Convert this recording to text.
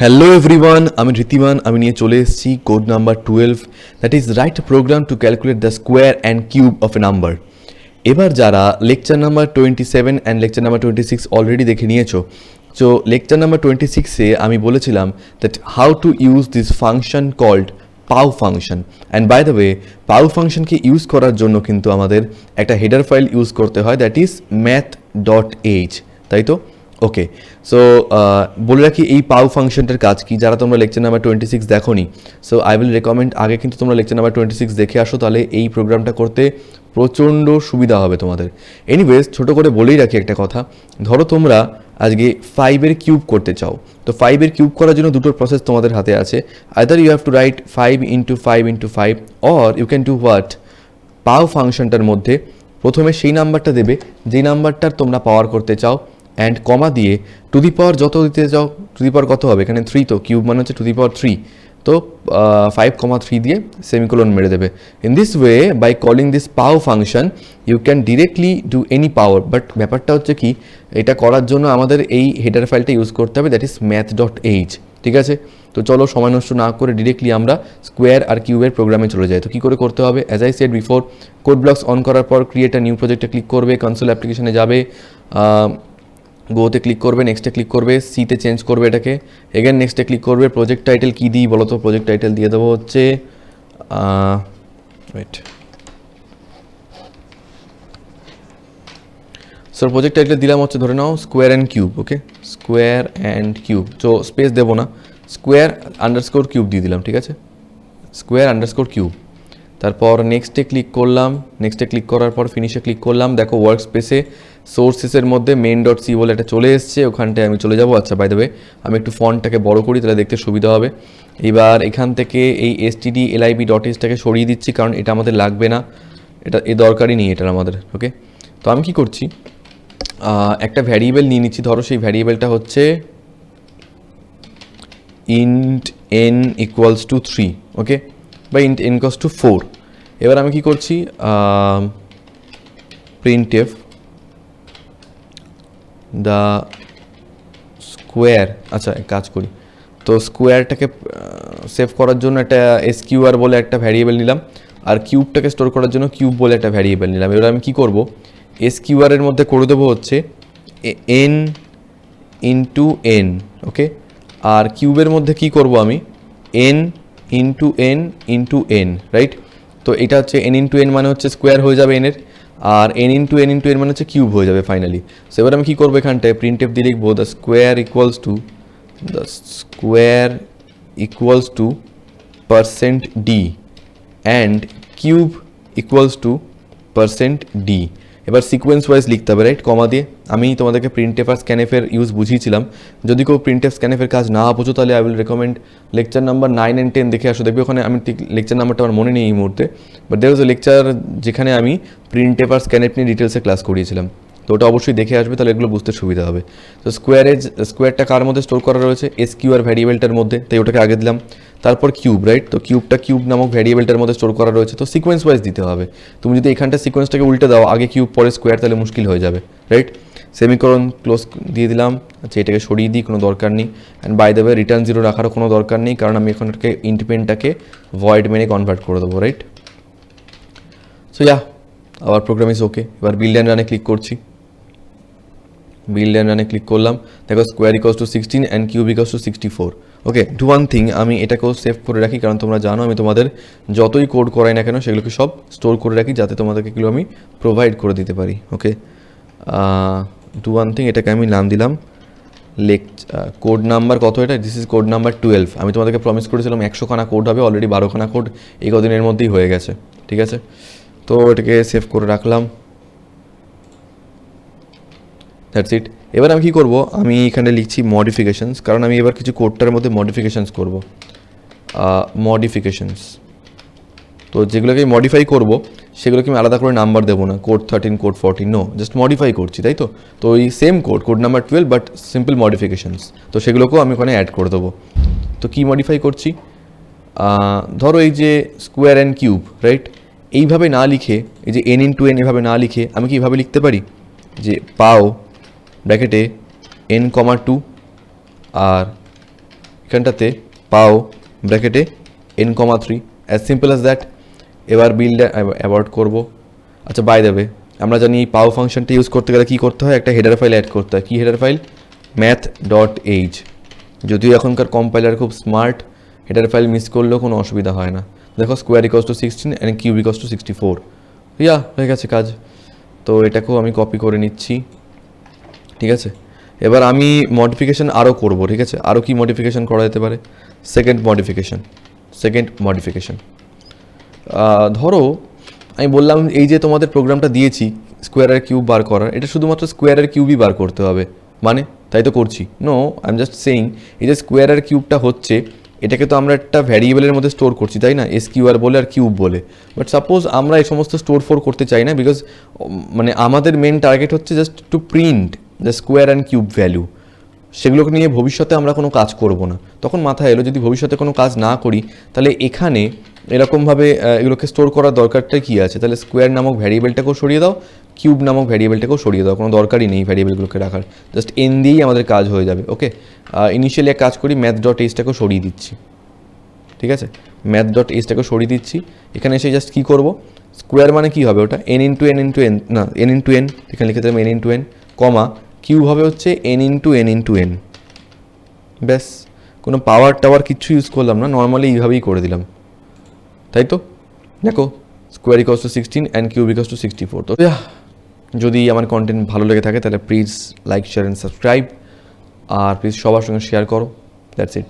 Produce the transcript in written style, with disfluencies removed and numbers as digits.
Hello everyone, আমি ঋতিমান। আমি নিয়ে চলে এসেছি code number 12, that is write program to calculate the square and cube of a number. এবার যারা lecture number 27 and lecture number 26 already দেখে নিয়েছো, সো লেকচার নাম্বার 26-এ আমি বলেছিলাম that how to use this function called pow function. And by the way, pow ফাংশনকে use করার জন্য কিন্তু আমাদের একটা হেডার ফাইল ইউজ করতে হয়, দ্যাট ইজ math.h, তাই তো? ওকে, সো বলে রাখি এই পাউ ফাংশনটার কাজ কি, যারা তোমরা লেকচার নাম্বার 26 দেখোনি, সো আই উইল রেকমেন্ড আগে কিন্তু তোমরা লেকচার নাম্বার 26 দেখে আসো, তাহলে এই প্রোগ্রামটা করতে প্রচণ্ড সুবিধা হবে তোমাদের। এনিওয়েজ, ছোটো করে বলেই রাখি একটা কথা। ধরো তোমরা আজকে 5-এর কিউব করতে চাও, তো 5-এর কিউব করার জন্য দুটো প্রসেস তোমাদের হাতে আছে। Either you have to write 5 into 5 into 5, or you can do what, pow ফাংশনটার মধ্যে প্রথমে সেই নাম্বারটা দেবে যেই নাম্বারটার তোমরা পাওয়ার করতে চাও, অ্যান্ড কমা দিয়ে টু দি পাওয়ার যত দিতে চাও, টু দি পাওয়ার কত হবে এখানে 3, তো কিউব মানে হচ্ছে টু দি পাওয়ার 3, তো 5,3 দিয়ে সেমিকোলন মেরে দেবে। In this way, by calling this pow function you can directly do any power. But ব্যাপারটা হচ্ছে কি, এটা করার জন্য আমাদের এই হেডার ফাইলটা ইউজ করতে হবে, দ্যাট ইজ math.h। ঠিক আছে, তো চলো সময় নষ্ট না করে ডিরেক্টলি আমরা স্কোয়ার আর কিউবের প্রোগ্রামে চলে যাই। তো কী করে করতে হবে, as I said before, code blocks on করার পর ক্রিয়েট আ নিউ প্রজেক্টে ক্লিক করবে, কনসোল অ্যাপ্লিকেশনে যাবে, গোতে ক্লিক করবে, নেক্সটে ক্লিক করবে, সিতে চেঞ্জ করবে এটাকে, এগেন নেক্সটে ক্লিক করবে। প্রজেক্ট টাইটেল কী দিই বলো তো? প্রজেক্ট টাইটেল দিয়ে দেবো হচ্ছে ওয়েট, সো প্রজেক্ট টাইটেল দিলাম হচ্ছে ধরে নাও square and cube. Okay, square and cube, তো স্পেস দেবো না, স্কোয়ার আন্ডারস্কোর কিউব দিয়ে দিলাম। ঠিক আছে, স্কোয়ার আন্ডারস্কোর কিউব। তারপর নেক্সটে ক্লিক করলাম, নেক্সটে ক্লিক করার পর ফিনিশে ক্লিক করলাম। দেখো ওয়ার্ক স্পেসে সোর্সেসের মধ্যে main.c বলে এটা চলে এসছে, ওখানটায় আমি চলে যাবো। আচ্ছা, বাই দ্য ওয়ে, আমি একটু ফন্টটাকে বড় করি, তাহলে দেখতে সুবিধা হবে। এবার এখান থেকে এই stdlib.h-টাকে সরিয়ে দিচ্ছি, কারণ এটা আমাদের লাগবে না, এটা দরকারই নেই এটার আমাদের। ওকে, তো আমি কি করছি, একটা ভ্যারিয়েবল নিয়ে নিচ্ছি। ধরো সেই ভ্যারিয়েবলটা হচ্ছে int n ইকুয়ালস টু 3, ওকে, বা int n ইকুয়ালস টু 4। এবার আমি কি করছি, printf দ্য স্কোয়ার। আচ্ছা, এক কাজ করি, তো স্কোয়ারটাকে সেভ করার জন্য একটা sqr বলে একটা ভ্যারিয়েবল নিলাম, আর কিউবটাকে স্টোর করার জন্য কিউব বলে একটা ভ্যারিয়েবল নিলাম। এবার আমি কি করব, sqr এর মধ্যে করে দেবো হচ্ছে n ইন্টু n, ওকে, আর কিউবের মধ্যে কি করব আমি, n into n into n, right? তো এটা হচ্ছে n ইন্টু n মানে হচ্ছে স্কোয়ার হয়ে যাবে n এর, আর n into n into n মানে হচ্ছে কিউব হয়ে যাবে ফাইনালি। সো এবার আমি কী করবো, এখানটায় প্রিন্টএফ দিয়ে লিখবো the square equals two %d and cube equals two %d। এবার সিকোয়েন্স ওয়াইজ লিখতে হবে, রাইট, কমা দিয়ে। আমি তোমাদেরকে প্রিন্টএফ আর স্ক্যানএফের ইউজ বুঝিয়েছিলাম। যদি কেউ প্রিন্টএফ স্ক্যানএফের কাজ না বোঝো, তাহলে I will recommend lecture number 9 and 10 দেখে আসো, দেখবে ওখানে আমি লেকচার নাম্বারটা আমার মনে নেই এই মুহূর্তে, but there was a lecture যেখানে আমি প্রিন্টএফ আর স্ক্যানএফ নিয়ে ডিটেলসে ক্লাস করিয়েছিলাম, তো ওটা অবশ্যই দেখে আসবে, তাহলে এগুলো বুঝতে সুবিধা হবে। তো স্কোয়ারটা কার মধ্যে স্টোর করা রয়েছে, sqr ভ্যারিয়েবলটার মধ্যে, তাই ওটাকে আগে দিলাম। তারপর কিউব, রাইট, তো কিউবটা কিউব নামক ভ্যারিয়েবলটার মধ্যে স্টোর করা রয়েছে, তো সিকোয়েন্স ওয়াইজ দিতে হবে। তুমি যদি এখানটা সিকোয়েন্সটাকে উল্টে দাও, আগে কিউব পরে স্কোয়ার, তাহলে মুশকিল হয়ে যাবে, রাইট? সেমিকোলন ক্লোজ দিয়ে দিলাম। আচ্ছা, এটাকে সরিয়ে দিই, কোনো দরকার নেই। And by the way, return 0 রাখারও কোনো দরকার নেই, কারণ আমি এখন এটাকে ইন্টপেনটাকে ভয়েড মেনে কনভার্ট করে দেবো, right? So yeah, our program is okay. এবার বিল্ড অ্যান্ড রানে ক্লিক করছি, বিল্ড অ্যান্ড রানে ক্লিক করলাম। দেখো square equals to 16 and cube equals to 64। Okay, do one thing, আমি এটাকেও সেভ করে রাখি, কারণ তোমরা জানো আমি তোমাদের যতই কোড করাই না কেন সেগুলোকে সব স্টোর করে রাখি, যাতে তোমাদেরকে এগুলো আমি প্রোভাইড করে দিতে পারি। ওকে, ডু ওয়ান থিং, এটাকে আমি নাম দিলাম কোড নাম্বার কত এটা, দিস ইজ কোড নাম্বার 12। আমি তোমাদেরকে প্রমিস করেছিলাম 100খানা কোড হবে, অলরেডি 12খানা কোড এই কদিনের মধ্যেই হয়ে গেছে। ঠিক আছে, তো এটাকে সেভ করে রাখলাম, দ্যাটস ইট। এবার আমি কী করবো, আমি এখানে লিখছি মডিফিকেশানস, কারণ আমি এবার কিছু কোডটার মধ্যে মডিফিকেশানস করবো। মডিফিকেশানস, তো যেগুলোকে মডিফাই করব সেগুলোকে আমি আলাদা করে নাম্বার দেবো না, code 13, code 14, no, just modify করছি, তাই তো? তো এই same code number 12, but simple modifications, তো সেগুলোকেও আমি ওখানে অ্যাড করে দেবো। তো কী মডিফাই করছি, ধরো এই যে স্কোয়ার অ্যান্ড কিউব, রাইট, এইভাবে না লিখে, এই যে n ইন্টু n এভাবে না লিখে আমি কি এইভাবে লিখতে পারি, যে পাও ব্র্যাকেটে n, 2, আর এখানটাতে পাও ব্র্যাকেটে n,3 as simple as that. এবার বিলটা অ্যাভয়েড করবো। আচ্ছা বাই দেবে আমরা জানি এই পাও ফাংশনটা ইউজ করতে গেলে কী করতে হয়, একটা হেডার ফাইল অ্যাড করতে হয়। কী হেডার ফাইল? math.h। যদিও এখনকার কম্পাইলার খুব স্মার্ট, হেডার ফাইল মিস করলেও কোনো অসুবিধা হয় না। দেখো square equals to 16 and cube equals to 64, ইয়া হয়ে গেছে কাজ। তো এটাকেও আমি কপি করে নিচ্ছি, ঠিক আছে। এবার আমি মডিফিকেশান আরও করব, ঠিক আছে। আরও কি মডিফিকেশান করা যেতে পারে? সেকেন্ড মডিফিকেশান ধরো আমি বললাম এই যে তোমাদের প্রোগ্রামটা দিয়েছি স্কোয়ার আর কিউব বার করার, এটা শুধুমাত্র স্কোয়ার আর কিউবই বার করতে হবে, মানে তাই তো করছি? No, I am just saying এই যে স্কোয়ার আর কিউবটা হচ্ছে, এটাকে তো আমরা একটা ভ্যারিয়েবলের মধ্যে স্টোর করছি, তাই না? SQR বলে আর কিউব বলে। বাট সাপোজ আমরা এই সমস্ত স্টোর করতে চাই না, বিকজ মানে আমাদের মেন টার্গেট হচ্ছে just to print the square and cube value. সেগুলোকে নিয়ে ভবিষ্যতে আমরা কোনো কাজ করব না। তখন মাথায় এলো যদি ভবিষ্যতে কোনো কাজ না করি তাহলে এখানে এরকমভাবে এগুলোকে স্টোর করার দরকারটা কী আছে? তাহলে স্কোয়ার নামক ভ্যারিয়েবলটাকেও সরিয়ে দাও, কিউব নামক ভ্যারিয়েবলটাকেও সরিয়ে দাও, কোনো দরকারই নেই ভ্যারিয়েবলগুলোকে রাখার, জাস্ট এন দিয়েই আমাদের কাজ হয়ে যাবে। ওকে, ইনিশিয়ালি এক কাজ করি, math.h-টাকেও সরিয়ে দিচ্ছি, ঠিক আছে। math.h-টাকেও সরিয়ে দিচ্ছি। এখানে এসে জাস্ট কী করবো, স্কোয়ার মানে কী হবে ওটা? n into N into N, না n ইন্টু এন, এখানে লিখে দিলাম n ইন্টু এন, কমা কিউব হবে হচ্ছে n into N into N. ব্যাস, কোনো পাওয়ার টাওয়ার কিচ্ছু ইউজ করলাম না, নর্মালি এইভাবেই করে দিলাম, তাই তো। দেখো square equals to 16 and cube equals to 64। তো যদি আমার কন্টেন্ট ভালো লেগে থাকে তাহলে please like, share and subscribe, আর প্লিজ সবার সঙ্গে শেয়ার করো। দ্যাটস ইট।